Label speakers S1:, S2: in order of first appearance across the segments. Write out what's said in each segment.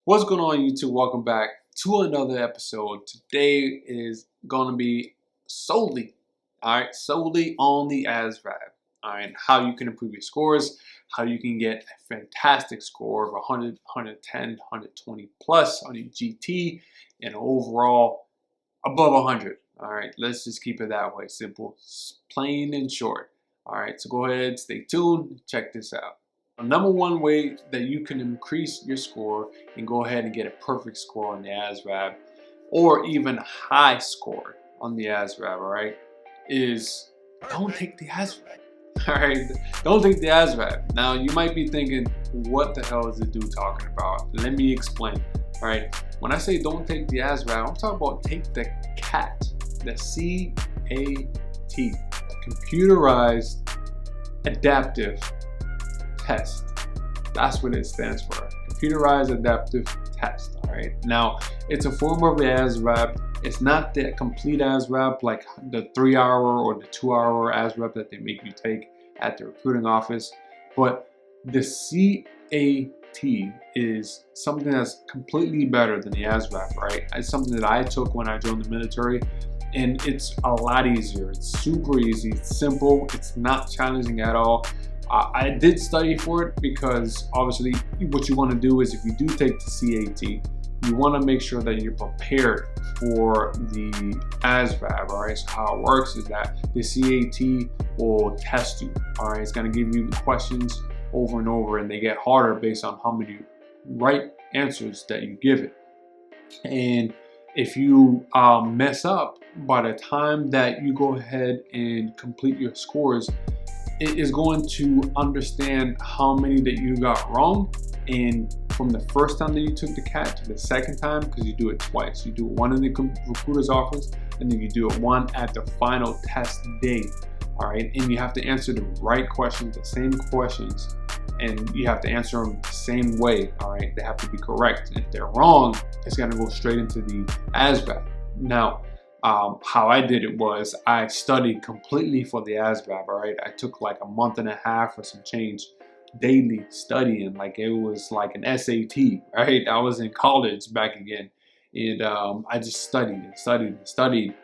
S1: What's going on, YouTube? Welcome back to another episode. Today is going to be solely on the Asvab. How you can improve your scores, how you can get a fantastic score of 100, 110, 120 plus on your GT, and overall above 100. All right, let's just keep it that way, simple, plain and short. All right, so go ahead, stay tuned, check this out. The number one way that you can increase your score and go ahead and get a perfect score on the Asvab, or even high score on the Asvab, all right, is don't take the Asvab. All right, don't take the Asvab. Now you might be thinking, what the hell is the dude talking about? Let me explain. All right, when I say don't take the Asvab, I'm talking about take the C.A.T, the C.A.T, computerized adaptive test. That's what it stands for. Computerized adaptive test. All right. Now, it's a form of the Asvab. It's not the complete Asvab like the 3-hour or the 2-hour Asvab that they make you take at the recruiting office. But the C.A.T is something that's completely better than the Asvab, right? It's something that I took when I joined the military, and it's a lot easier. It's super easy. It's simple. It's not challenging at all. I did study for it because obviously what you want to do is, if you do take the C.A.T, you want to make sure that you're prepared for the Asvab. All right, so how it works is that the C.A.T will test you. All right, it's going to give you questions over and over, and they get harder based on how many right answers that you give it. And if you mess up, by the time that you go ahead and complete your scores, it is going to understand how many that you got wrong, and from the first time that you took the C.A.T to the second time, because you do it twice. You do one in the recruiter's office, and then you do one at the final test day. All right, and you have to answer the right questions, the same questions, and you have to answer them the same way. All right, they have to be correct. If they're wrong, it's going to go straight into the Asvab. Now, how I did it was I studied completely for the Asvab. All right, I took like a month and a half or some change daily studying, like it was like an SAT. Right, I was in college back again, and I just studied and studied and studied.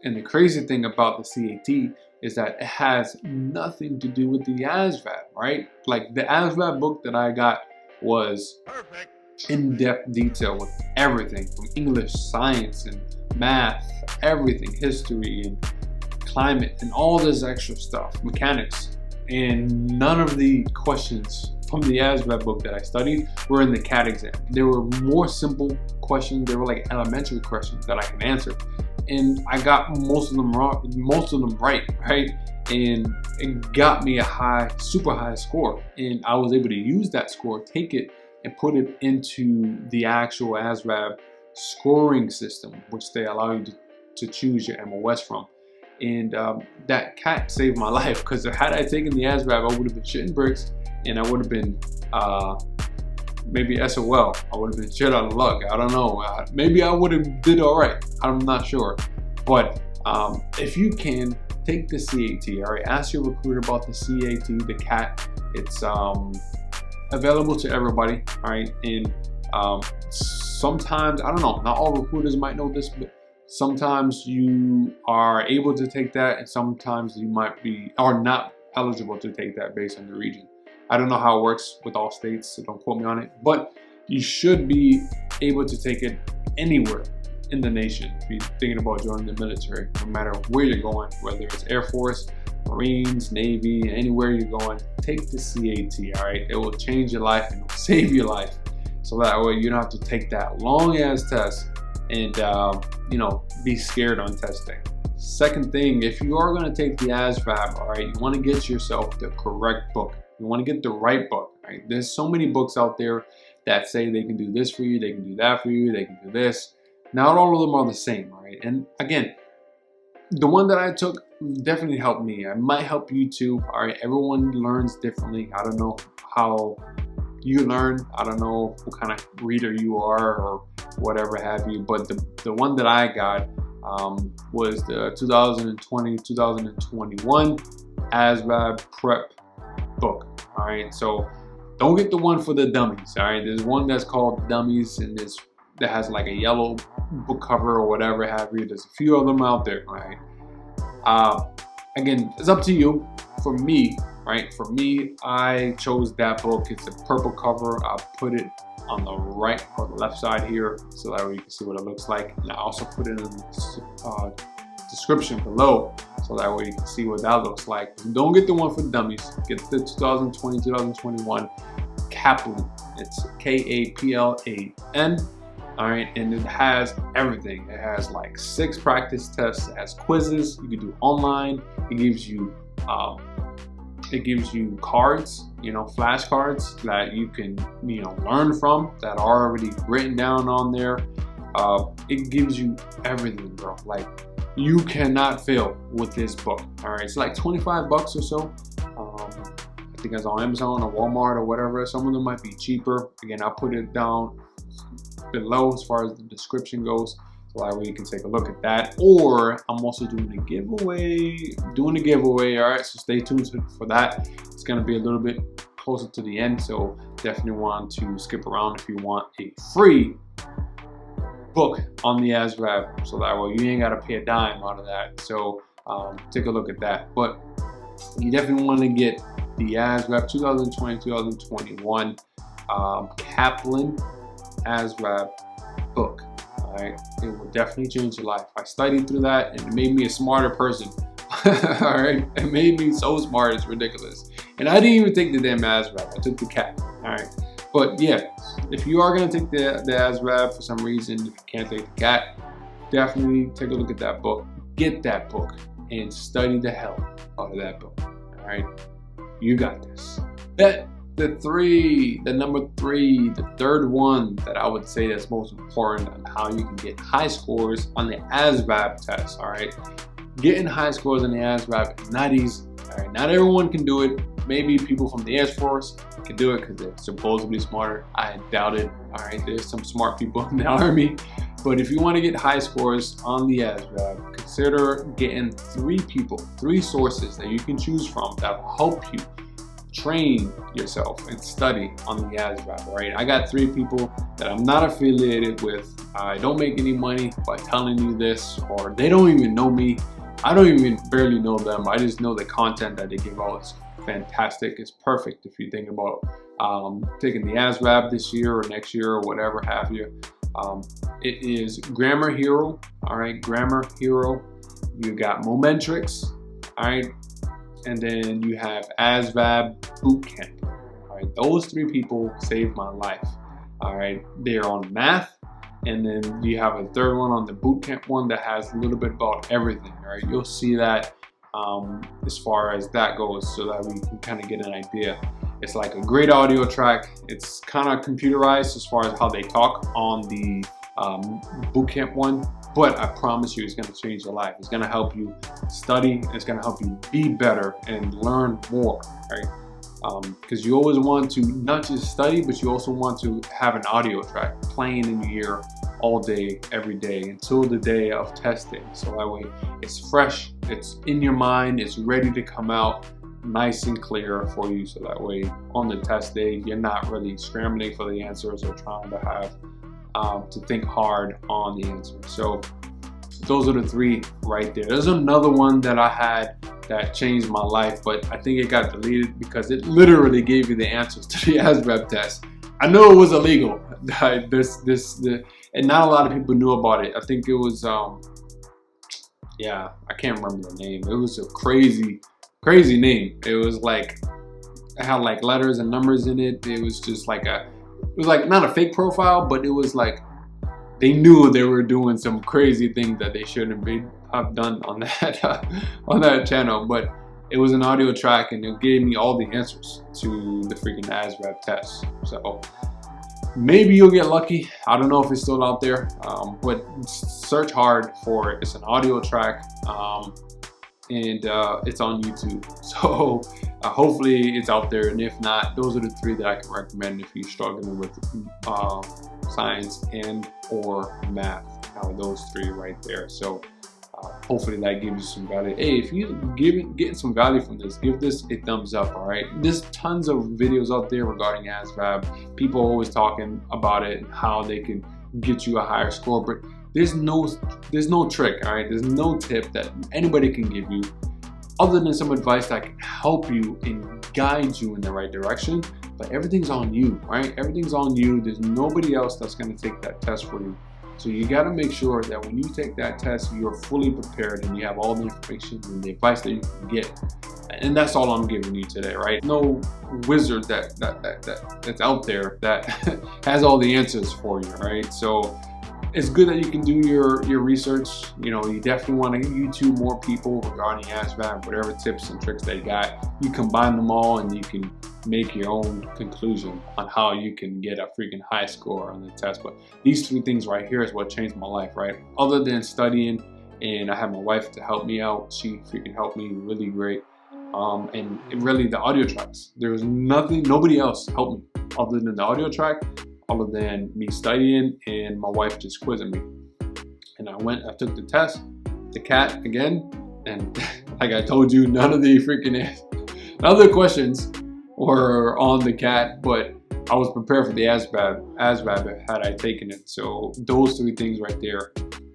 S1: And the crazy thing about the C.A.T is that it has nothing to do with the Asvab. Right, like the Asvab book that I got was in-depth detail with everything from English, science, and math, everything, history and climate and all this extra stuff, mechanics. And none of the questions from the Asvab book that I studied were in the C.A.T exam. They were more simple questions. They were like elementary questions that I can answer, and I got most of them wrong, most of them right, and it got me a super high score, and I was able to use that score, take it and put it into the actual Asvab scoring system, which they allow you to choose your MOS from. And that C.A.T saved my life, because had I taken the Asvab, I would have been shitting bricks, and I would have been maybe SOL. I would have been shit out of luck. I don't know. Maybe I would have did all right. I'm not sure. But if you can, take the C.A.T. All right, ask your recruiter about the C.A.T, the C.A.T. It's available to everybody. All right, and sometimes, I don't know, not all recruiters might know this, but sometimes you are able to take that, and sometimes you are not eligible to take that based on the region. I don't know how it works with all states, so don't quote me on it, but you should be able to take it anywhere in the nation if you're thinking about joining the military, no matter where you're going, whether it's Air Force, Marines, Navy, anywhere you're going, take the C.A.T, all right? It will change your life and it will save your life. So that way you don't have to take that long ass test and be scared on test day. Second thing, if you are going to take the Asvab, all right, you want to get yourself the correct book. You want to get the right book. Right? There's so many books out there that say they can do this for you, they can do that for you, they can do this. Not all of them are the same, all right? And again, the one that I took definitely helped me. It might help you too. All right, everyone learns differently. I don't know how you learn. I don't know what kind of reader you are or whatever have you, but the one that I got was the 2020-2021 Asvab prep book. All right, so don't get the one for the dummies. All right, there's one that's called Dummies, and that has like a yellow book cover or whatever have you. There's a few of them out there, right? Again, it's up to you. For me, right? For me, I chose that book. It's a purple cover. I'll put it on the right or the left side here so that way you can see what it looks like. And I also put it in the description below so that way you can see what that looks like. Don't get the one for dummies. Get the 2020, 2021 Kaplan. It's Kaplan. All right, and it has everything. It has like 6 practice tests. It has quizzes. You can do online. It gives you cards, flashcards that you can, learn from that are already written down on there. It gives you everything, bro. Like, you cannot fail with this book. All right, it's like 25 bucks or so. I think it's on Amazon or Walmart or whatever. Some of them might be cheaper. Again, I'll put it down below as far as the description goes, so that way you can take a look at that. Or I'm also doing a giveaway. All right, so stay tuned for that. It's going to be a little bit closer to the end, so definitely want to skip around if you want a free book on the Asvab, so that way you ain't got to pay a dime out of that. So take a look at that. But you definitely want to get the Asvab 2020-2021 Kaplan Asvab book. All right, it will definitely change your life. I studied through that and it made me a smarter person. All right, it made me so smart, it's ridiculous. And I didn't even take the damn Asvab. I took the CAT. All right, but yeah, if you are gonna take the Asvab for some reason, if you can't take the CAT, definitely take a look at that book. Get that book and study the hell out of that book. All right, you got this. Number 3, the third one that I would say that's most important on how you can get high scores on the Asvab test. All right, getting high scores on the Asvab is not easy. All right, not everyone can do it. Maybe people from the Air Force can do it because they're supposedly smarter. I doubt it. All right, there's some smart people in the Army, but if you want to get high scores on the Asvab, consider getting 3 sources that you can choose from that will help you train yourself and study on the Asvab. All right, I got 3 people that I'm not affiliated with. I don't make any money by telling you this, or they don't even know me. I don't even barely know them. I just know the content that they give out is fantastic. It's perfect if you think about taking the Asvab this year or next year or whatever have you. It is Grammar Hero. All right, Grammar Hero. You got Momentrix. All right. And then you have Asvab Bootcamp. All right, those 3 people saved my life. All right, they're on math, and then you have a third one on the bootcamp one that has a little bit about everything. All right, you'll see that as far as that goes, so that we can kind of get an idea. It's like a great audio track. It's kind of computerized as far as how they talk on the bootcamp one. But I promise you, it's going to change your life. It's going to help you study. It's going to help you be better and learn more, right? Because you always want to not just study, but you also want to have an audio track playing in your ear all day, every day, until the day of testing. So that way it's fresh, it's in your mind, it's ready to come out nice and clear for you. So that way on the test day, you're not really scrambling for the answers or trying to have to think hard on the answer. So those are the 3 right there. There's another one that I had that changed my life, but I think it got deleted because it literally gave you the answers to the Asvab test. I know it was illegal. And not a lot of people knew about it. I think it was yeah, I can't remember the name. It was a crazy name. It was like, it had like letters and numbers in it. It was just like it was like not a fake profile, but it was like they knew they were doing some crazy things that they shouldn't have done on that on that channel. But it was an audio track, and it gave me all the answers to the freaking Asvab test. So maybe you'll get lucky. I don't know if it's still out there, but search hard for it. It's an audio track, and it's on YouTube. So hopefully it's out there, and if not, those are the 3 that I can recommend if you're struggling with science and or math. Those 3 right there. So Hopefully that gives you some value. Hey, if you getting some value from this, give this a thumbs up. All right, there's tons of videos out there regarding Asvab. People are always talking about it and how they can get you a higher score, but there's no trick. All right, there's no tip that anybody can give you other than some advice that can help you and guide you in the right direction. But everything's on you, right? Everything's on you. There's nobody else that's going to take that test for you. So you got to make sure that when you take that test, you're fully prepared and you have all the information and the advice that you can get. And that's all I'm giving you today, right? No wizard that's out there that has all the answers for you, right? So it's good that you can do your research. You know, you definitely want to YouTube more people regarding Asvab, whatever tips and tricks they got. You combine them all and you can make your own conclusion on how you can get a freaking high score on the test. But these 3 things right here is what changed my life, right? Other than studying, and I had my wife to help me out. She freaking helped me really great. And really the audio tracks. There was nobody else helped me other than the audio track, other than me studying and my wife just quizzing me. And I took the test, the CAT again, and like I told you, none of the other questions were on the CAT, but I was prepared for the Asvab had I taken it. So those 3 things right there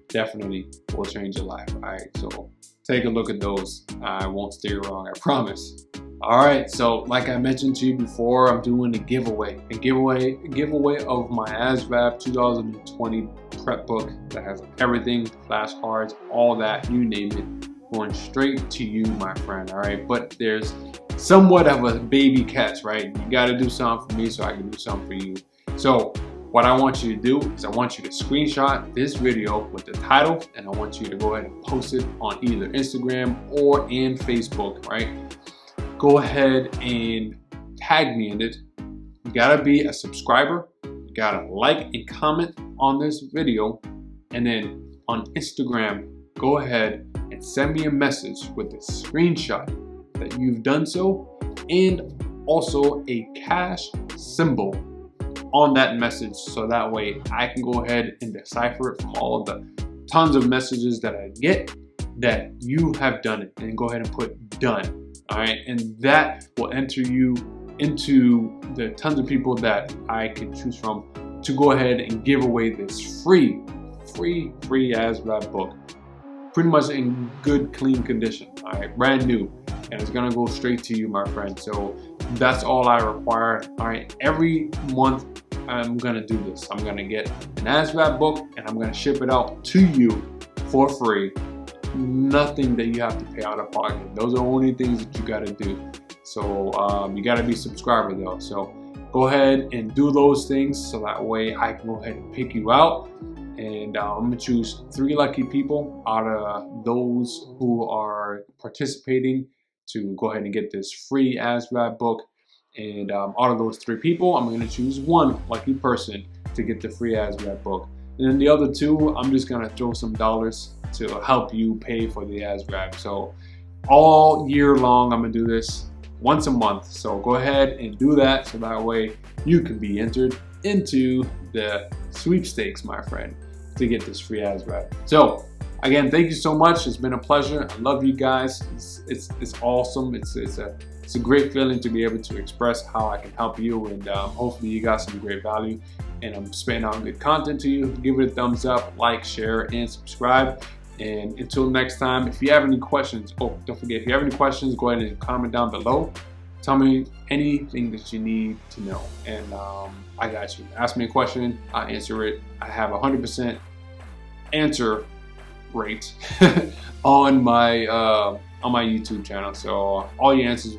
S1: definitely will change your life. All right, so take a look at those. I won't steer you wrong, I promise. All right, so like I mentioned to you before, I'm doing a giveaway of my Asvab 2020 prep book that has everything, flashcards, all that, you name it, going straight to you, my friend. All right, but there's somewhat of a baby catch, right? You got to do something for me so I can do something for you. So what I want you to do is I want you to screenshot this video with the title, and I want you to go ahead and post it on either Instagram or in Facebook, right? Go ahead and tag me in it. You gotta be a subscriber. You gotta like and comment on this video. And then on Instagram, go ahead and send me a message with a screenshot that you've done so, and also a cash symbol on that message, so that way I can go ahead and decipher it from all of the tons of messages that I get that you have done it, and go ahead and put done. All right, and that will enter you into the tons of people that I can choose from to go ahead and give away this free Asvab book, pretty much in good, clean condition. All right, brand new, and it's gonna go straight to you, my friend. So that's all I require. All right, every month I'm gonna do this. I'm gonna get an Asvab book and I'm gonna ship it out to you for free. Nothing that you have to pay out of pocket. Those are the only things that you got to do. So you got to be a subscriber though. So go ahead and do those things so that way I can go ahead and pick you out. And I'm gonna choose 3 lucky people out of those who are participating to go ahead and get this free Asvab book. And out of those 3 people, I'm gonna choose 1 lucky person to get the free Asvab book. And then the other 2, I'm just gonna throw some dollars to help you pay for the Asvab. So all year long, I'm gonna do this once a month. So go ahead and do that so that way you can be entered into the sweepstakes, my friend, to get this free Asvab. So again, thank you so much. It's been a pleasure. I love you guys. It's awesome. It's a great feeling to be able to express how I can help you, and hopefully you got some great value. And I'm spitting out good content to you. Give it a thumbs up, like, share, and subscribe. And until next time, if you have any questions, oh, don't forget, if you have any questions, go ahead and comment down below. Tell me anything that you need to know, and I got you. Ask me a question, I'll answer it. I have 100% answer rate on my YouTube channel, so all your answers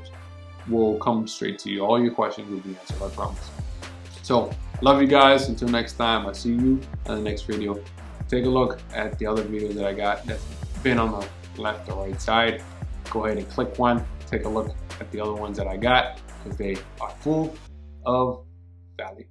S1: will come straight to you. All your questions will be answered, I promise. So, love you guys. Until next time, I'll see you in the next video. Take a look at the other videos that I got that's been on the left or right side. Go ahead and click one. Take a look at the other ones that I got, because they are full of value.